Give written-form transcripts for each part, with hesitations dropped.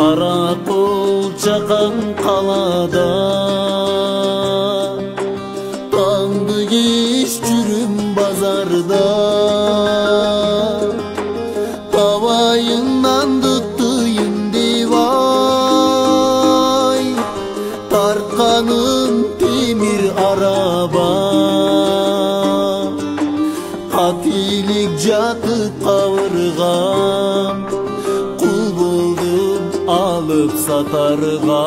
Каракол чакан калада таңды кеш жүрүм базарда табайын нанды тыйын деп ай тартканым темир араба катилик жатып кабыргам кул болдум алып сатарга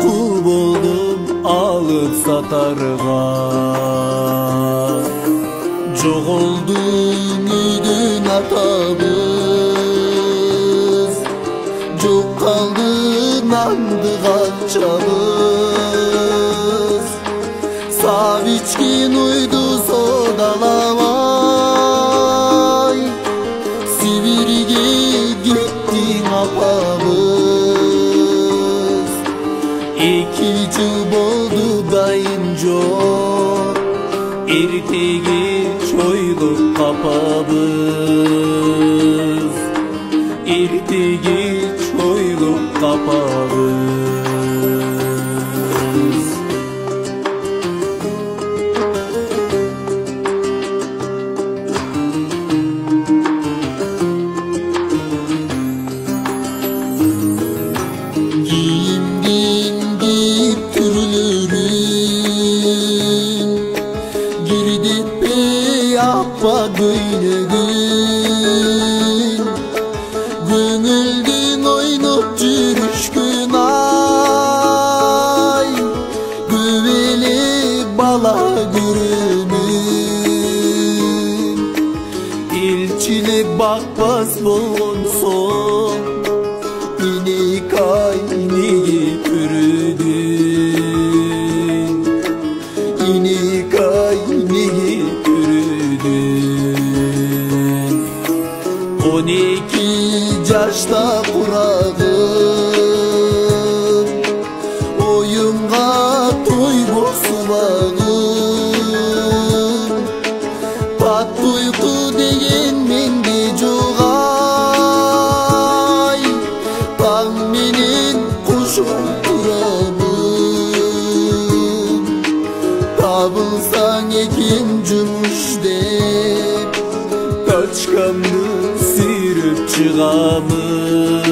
кул болдум алып сатарга жоголду үйдүн атабыз жок калды нанды канчабыз сап ичкен уйду содалабай Сибирге кеттиң апабыз эки жыл болду дайын жок эртеге чойлуп капабыз эртеге чойлуп капабыз Аппа көйлөгүн көңүлдүн ойноп жүрүшкүн ай көп эле бала көрөмүн элчилеп бакпас болгонсоң инекай неге көрөдүң инекай неге 12 жашта курагым оюнга тойбосубагым татты уйку деген менде жок ай таң менен кошуп турамын табылсаң экен жумуш деп тачкамды сүйрөп чыгамын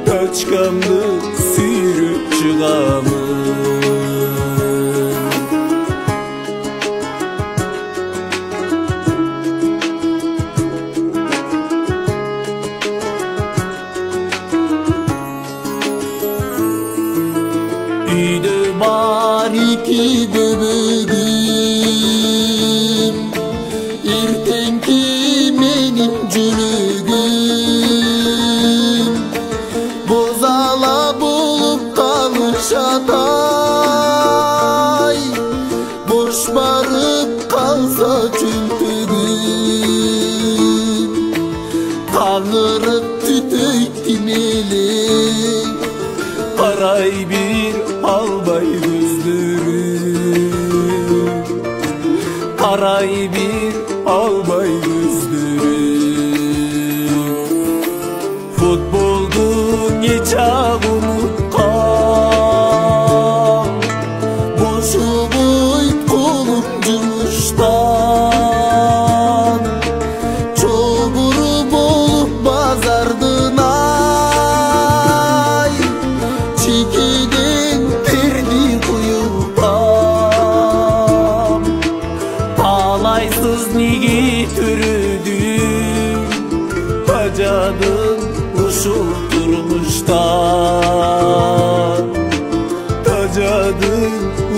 тачкамды сүйрөп чыгамын үйдө бар эки бөбөгүм эртеңки менин жөлөгүм бозала болуп калышат ай бош барып калса чөнтөгүм каңырып түтөйт эле карай бир албай көздөрүм карай бир албай көздөрүм футболдун нечак унуткан бошуп ойт колум жумуштан чобуру болуп базардын ай чекеден терди куюлтам талайсыз неге төрөдүм тажадым ушул турмуштан тажадым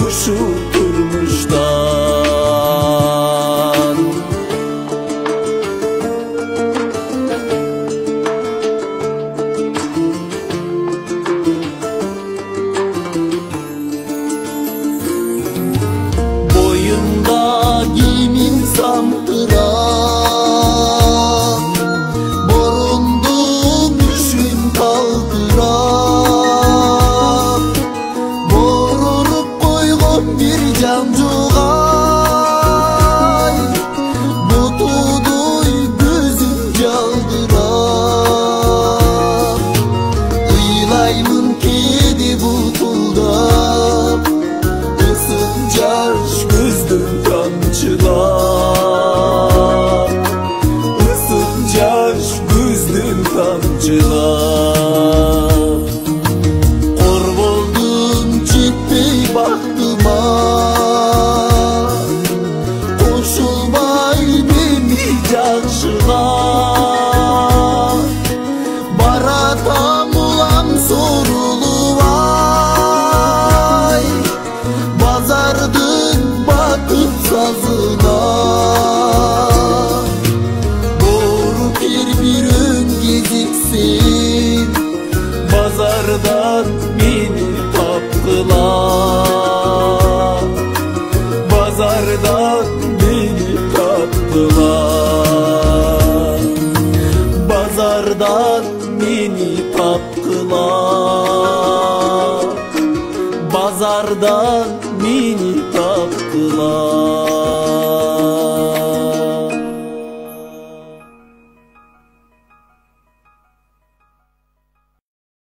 ушул турмуштан боюнда кийимим самтырап борундун үшүн калтырап боруруп койгон бир Bazardan mini tatlılar, bazardan